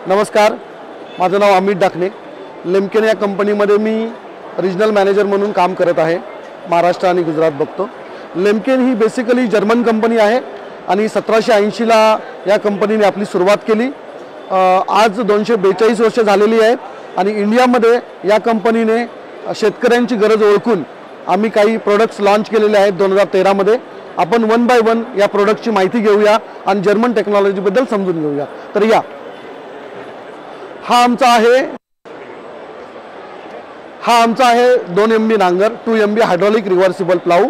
नमस्कार, माझं नाव अमित डाकणे। लेमकेन या कंपनीमध्ये मी रिजनल मॅनेजर म्हणून काम करत आहे। महाराष्ट्र आणि गुजरात बघतो। लेमकेन ही बेसिकली जर्मन कंपनी आहे आणि 1780 ला या कंपनीने आपली सुरुवात केली। आज 242 वर्ष झालेली आहेत आणि इंडियामध्ये या कंपनीने शेतकऱ्यांची गरज ओळखून आम्ही काही प्रोडक्ट्स लॉन्च केलेले आहेत 2013 मध्ये। आपण वन बाय वन या प्रोडक्टची माहिती घेऊया आणि जर्मन टेक्नॉलॉजी बद्दल समजून घेऊया। तर या हा आमचा आहे 2 MB नांगर, 2 MB हायड्रॉलिक रिव्हर्सिबल प्लाऊ,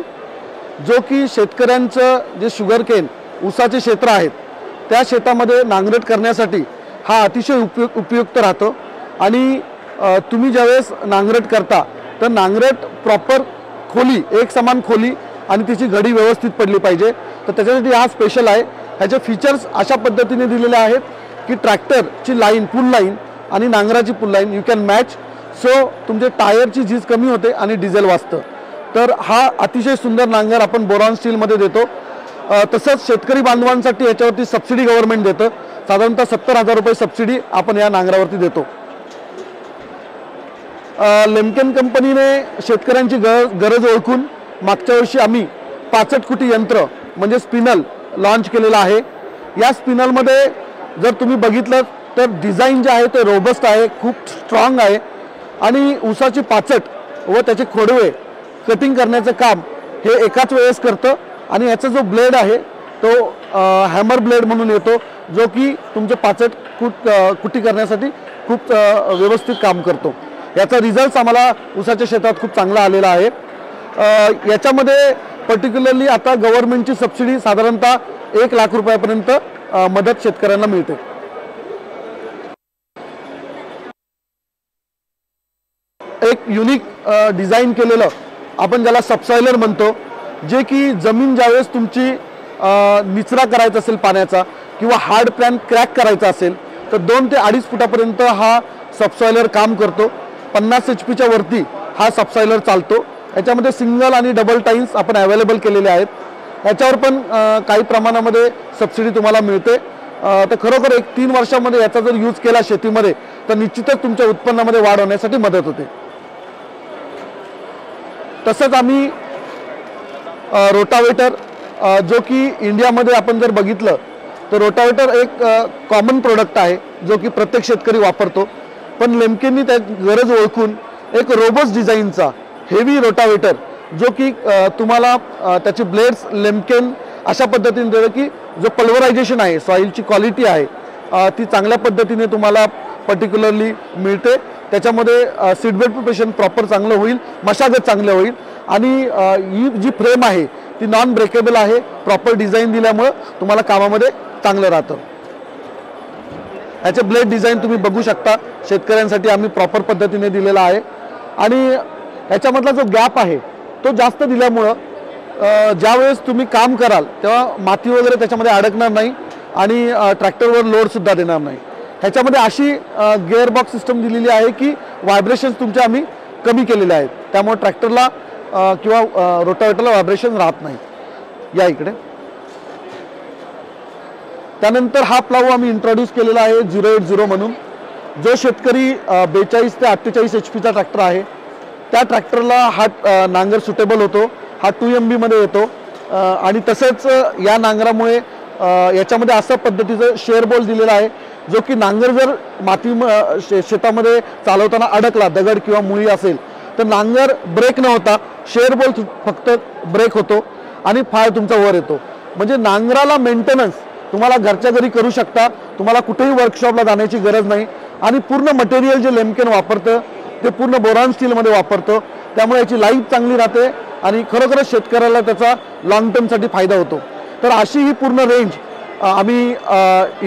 जो की शेतकऱ्यांचं जे शुगर केन ऊसाचे क्षेत्र आहेत त्या शेतामध्ये नांगरट करण्यासाठी हा अतिशय उपयुक्त राहतो। आणि तुम्ही ज्यावेळेस नांगरट करता तर नांगरट प्रॉपर खोली, एक समान खोली आणि तिची घडी व्यवस्थित पडली पाहिजे। तर त्याच्यासाठी हा स्पेशल आहे। ह्याचे फीचर्स अशा पद्धतीने दिलेले आहेत की ट्रॅक्टरची लाईन, पुल लाईन आणि नांगराची pull line you can match, so तुमचे टायरची झीज कमी होते आणि डिझेल वाचतं। तर हा अतिशय सुंदर नांगर आपण बोरॉन स्टीलमध्ये देतो। तसंच शेतकरी बांधवांसाठी याच्यावरती सबसिडी गव्हर्नमेंट देतं। साधारणतः 70,000 रुपये सबसिडी आपण या नांगरावरती देतो। लेमकेन कंपनीने शेतकऱ्यांची गरज ओळखून मागच्या वर्षी आम्ही 65 कुटी यंत्र म्हणजे स्पिनल लॉन्च केलेलं आहे। या स्पिनलमध्ये जर तुम्ही बघितलं तर डिझाईन जे आहे ते रोबस्ट आहे, खूप स्ट्रॉंग आहे आणि ऊसाची पाचट व त्याचे खोडवे कटिंग करण्याचं काम हे एकाच वेळेस करतं। आणि याचा जो ब्लेड आहे तो हॅमर ब्लेड म्हणून येतो, जो की तुमचे पाचट कुटी करण्यासाठी खूप व्यवस्थित काम करतो। याचा रिझल्ट आम्हाला ऊसाच्या शेतात खूप चांगला आलेला आहे। याच्यामध्ये पर्टिक्युलरली आता गव्हर्नमेंटची सबसिडी साधारणतः 1 लाख रुपयापर्यंत मदत शेतकऱ्यांना मिळते। एक युनिक डिझाइन केलेलं आपण ज्याला सबसॉइलर म्हणतो, जे की जमीन ज्यावेळेस तुमची निचरा करायचा असेल पाण्याचा किंवा हार्ड प्लॅन क्रॅक करायचा असेल तर 2 ते 2.5 फुटापर्यंत हा सबसॉइलर काम करतो। 50 HP वरती हा सबसॉइलर चालतो। याच्यामध्ये सिंगल आणि डबल टाईन्स आपण अवेलेबल केलेले आहेत। याच्यावर पण काही प्रमाणामध्ये सबसिडी तुम्हाला मिळते। तर खरोखर 3 वर्षामध्ये याचा जर यूज केला शेतीमध्ये तर निश्चितच तुमच्या उत्पन्नामध्ये वाढ होण्यासाठी मदत होते। तसंच आम्ही रोटावेटर, जो की इंडियामध्ये आपण जर बघितलं तर रोटावेटर एक कॉमन प्रोडक्ट आहे जो की प्रत्येक शेतकरी वापरतो। पण लेमकेननी त्या गरज ओळखून एक रोबस्ट डिझाईनचा हेवी रोटावेटर, जो की तुम्हाला त्याचे ब्लेड्स लेमकेन अशा पद्धतीने देतं की जो पल्वरायझेशन आहे, सॉइलची क्वालिटी आहे ती चांगल्या पद्धतीने तुम्हाला पर्टिक्युलरली मिळते। त्याच्यामध्ये सीडबेड प्रिपरेशन प्रॉपर चांगलं होईल, मशागत चांगलं होईल आणि ही जी फ्रेम आहे ती नॉन ब्रेकेबल आहे। प्रॉपर डिझाईन दिल्यामुळे तुम्हाला कामामध्ये चांगलं राहतं। याचे ब्लेड डिझाईन तुम्ही बघू शकता, शेतकऱ्यांसाठी आम्ही प्रॉपर पद्धतीने दिलेला आहे। आणि याच्यामधला जो गॅप आहे तो जास्त दिल्यामुळं ज्यावेळेस तुम्ही काम कराल तेव्हा माती वगैरे त्याच्यामध्ये अडकणार नाही आणि ट्रॅक्टरवर लोडसुद्धा देणार नाही। ह्याच्यामध्ये अशी गिअर बॉक्स सिस्टम दिलेली आहे की व्हायब्रेशन्स तुमचे आम्ही कमी केलेले आहेत, त्यामुळे ट्रॅक्टरला किंवा रोटावेटरला व्हायब्रेशन राहत नाही। या इकडे त्यानंतर हा प्लाऊ आम्ही इंट्रोड्यूस केलेला आहे 080 म्हणून। जो शेतकरी 42 ते 48 HP ट्रॅक्टर आहे त्या ट्रॅक्टरला हा नांगर सुटेबल होतो। हा 2 MB मध्ये येतो। आणि तसंच या नांगरामुळे याच्यामध्ये अशा पद्धतीचं शेअर बॉल दिलेला आहे, जो की नांगर जर माती शेतामध्ये चालवताना अडकला, दगड किंवा मुळी असेल तर नांगर ब्रेक न होता शेअर बॉल फक्त ब्रेक होतो आणि फाळ तुमचा वर येतो। म्हणजे नांगराला मेंटेनन्स तुम्हाला घरच्या घरी करू शकता, तुम्हाला कुठेही वर्कशॉपला जाण्याची गरज नाही। आणि पूर्ण मटेरियल जे लेमकेन वापरतं ते पूर्ण बोरॉन स्टीलमध्ये वापरतो, त्यामुळे याची लाईफ चांगली राहते आणि खरोखरच शेतकऱ्याला त्याचा लॉंग टर्मसाठी फायदा होतो। तर अशी ही पूर्ण रेंज आम्ही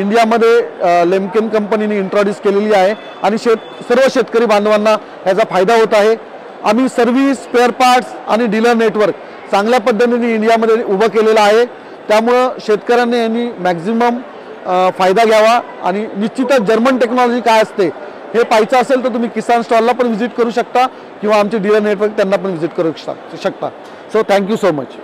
इंडियामध्ये लेमकेन कंपनीने इंट्रोड्यूस केलेली आहे आणि सर्व शेतकरी बांधवांना याचा फायदा होत आहे। आम्ही सर्व्हिस, स्पेअर पार्ट्स आणि डीलर नेटवर्क चांगल्या पद्धतीने इंडियामध्ये उभं केलेलं आहे, त्यामुळं शेतकऱ्यांनी यांनी मॅक्झिमम फायदा घ्यावा। आणि निश्चितच जर्मन टेक्नॉलॉजी काय असते हे पाहायचं असेल तर तुम्ही किसान स्टॉलला पण व्हिजिट करू शकता किंवा आमचे डीलर नेटवर्क त्यांना पण व्हिजिट करू शकता। So thank you so much.